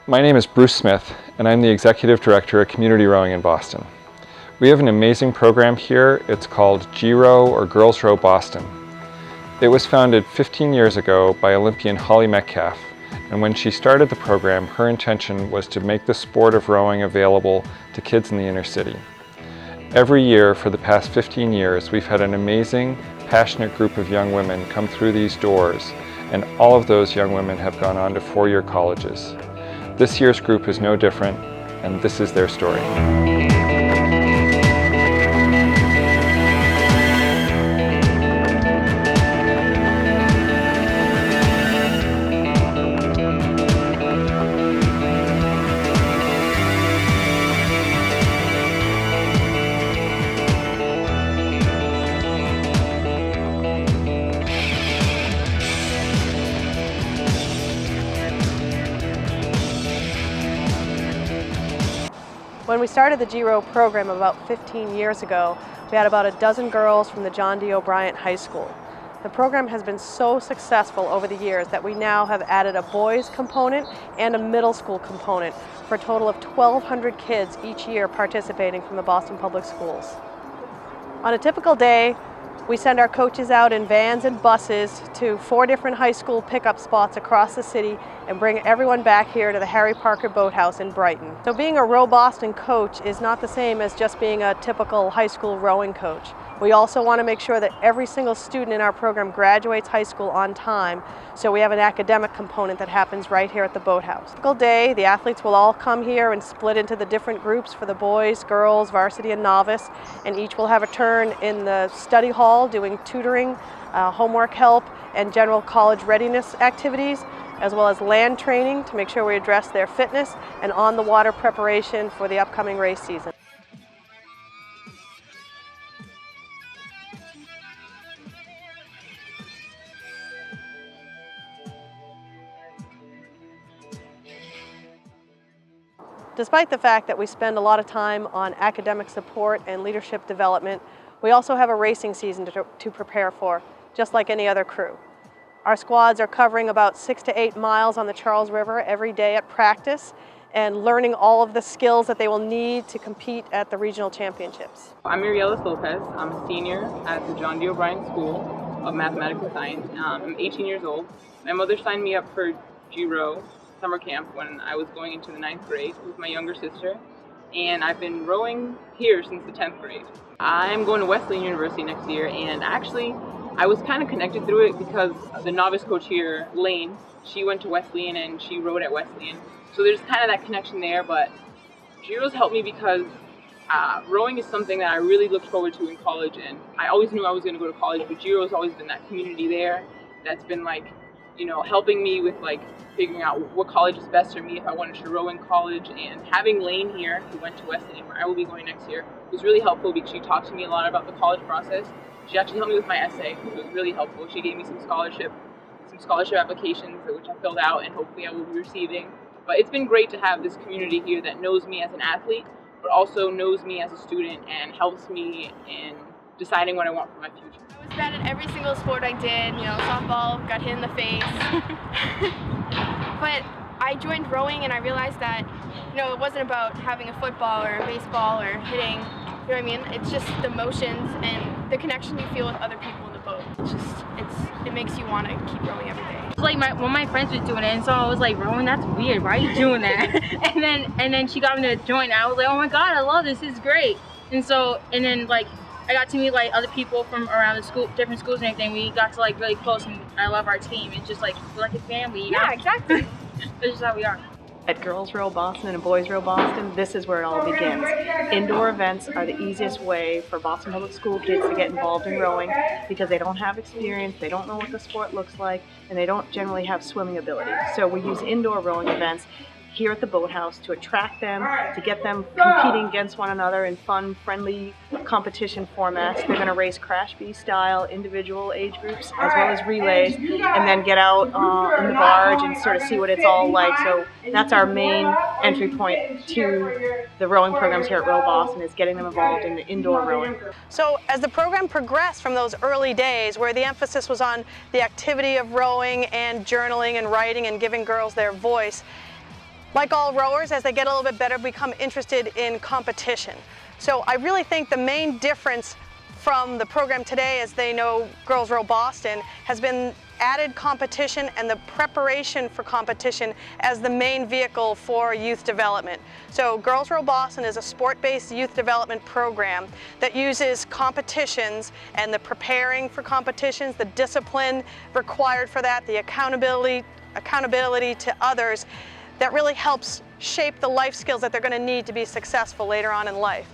My name is Bruce Smith, and I'm the Executive Director at Community Rowing in Boston. We have an amazing program here. It's called G-Row, or Girls Row Boston. It was founded 15 years ago by Olympian Holly Metcalf, and when she started the program, her intention was to make the sport of rowing available to kids in the inner city. Every year for the past 15 years, we've had an amazing, passionate group of young women come through these doors, and all of those young women have gone on to four-year colleges. This year's group is no different, and this is their story. When we started the G-Row program about 15 years ago, we had about a dozen girls from the John D. O'Brien High School. The program has been so successful over the years that we now have added a boys component and a middle school component for a total of 1,200 kids each year participating from the Boston Public Schools. On a typical day, we send our coaches out in vans and buses to 4 different high school pickup spots across the city and bring everyone back here to the Harry Parker Boathouse in Brighton. So being a Row Boston coach is not the same as just being a typical high school rowing coach. We also want to make sure that every single student in our program graduates high school on time, so we have an academic component that happens right here at the boathouse. Typical day, the athletes will all come here and split into the different groups for the boys, girls, varsity, and novice, and each will have a turn in the study hall doing tutoring, homework help, and general college readiness activities, as well as land training to make sure we address their fitness and on-the-water preparation for the upcoming race season. Despite the fact that we spend a lot of time on academic support and leadership development, we also have a racing season to prepare for, just like any other crew. Our squads are covering about 6 to 8 miles on the Charles River every day at practice and learning all of the skills that they will need to compete at the regional championships. I'm Marielis Lopez. I'm a senior at the John D. O'Brien School of Mathematics and Science. I'm 18 years old. My mother signed me up for G-Row summer camp when I was going into the 9th grade with my younger sister, and I've been rowing here since the 10th grade. I'm going to Wesleyan University next year, and actually I was kind of connected through it because the novice coach here, Lane, she went to Wesleyan and she rowed at Wesleyan. So there's kind of that connection there, but G-Row's helped me because rowing is something that I really looked forward to in college, and I always knew I was going to go to college, but G-Row's always been that community there that's been like, you know, helping me with like figuring out what college is best for me if I wanted to row in college. And having Lane here, who went to Wesleyan, where I will be going next year, was really helpful because she talked to me a lot about the college process. She actually helped me with my essay, which was really helpful. She gave me some scholarship applications which I filled out and hopefully I will be receiving. But it's been great to have this community here that knows me as an athlete, but also knows me as a student and helps me in deciding what I want for my future. I was bad at every single sport I did, you know, softball, got hit in the face. But I joined rowing and I realized that, you know, it wasn't about having a football or a baseball or hitting, you know what I mean? It's just the motions and the connection you feel with other people in the boat. It makes you want to keep rowing every day. Like one of my friends was doing it, and so I was like, rowing, that's weird, why are you doing that? and then she got me to join, and I was like, oh my god, I love this is great. And then like I got to meet like other people from around the school, different schools and everything. We got to like really close, and I love our team. It's just like we're like a family, you know? Yeah, exactly. That's just how we are. At Girls Row Boston and Boys Row Boston, this is where it all begins. Indoor events are the easiest way for Boston Public School kids to get involved in rowing because they don't have experience, they don't know what the sport looks like, and they don't generally have swimming ability. So we use indoor rowing events here at the boathouse to attract them, to get them competing against one another in fun, friendly competition formats. They're going to race Crash Bee style individual age groups as well as relays, and then get out in the barge and sort of see what it's all like. So that's our main entry point to the rowing programs here at Row Boston, is getting them involved in the indoor rowing. So as the program progressed from those early days where the emphasis was on the activity of rowing and journaling and writing and giving girls their voice, Like all rowers, as they get a little bit better, become interested in competition. So I really think the main difference from the program today, as they know Girls Row Boston, has been added competition and the preparation for competition as the main vehicle for youth development. So Girls Row Boston is a sport-based youth development program that uses competitions and the preparing for competitions, the discipline required for that, the accountability to others, that really helps shape the life skills that they're going to need to be successful later on in life.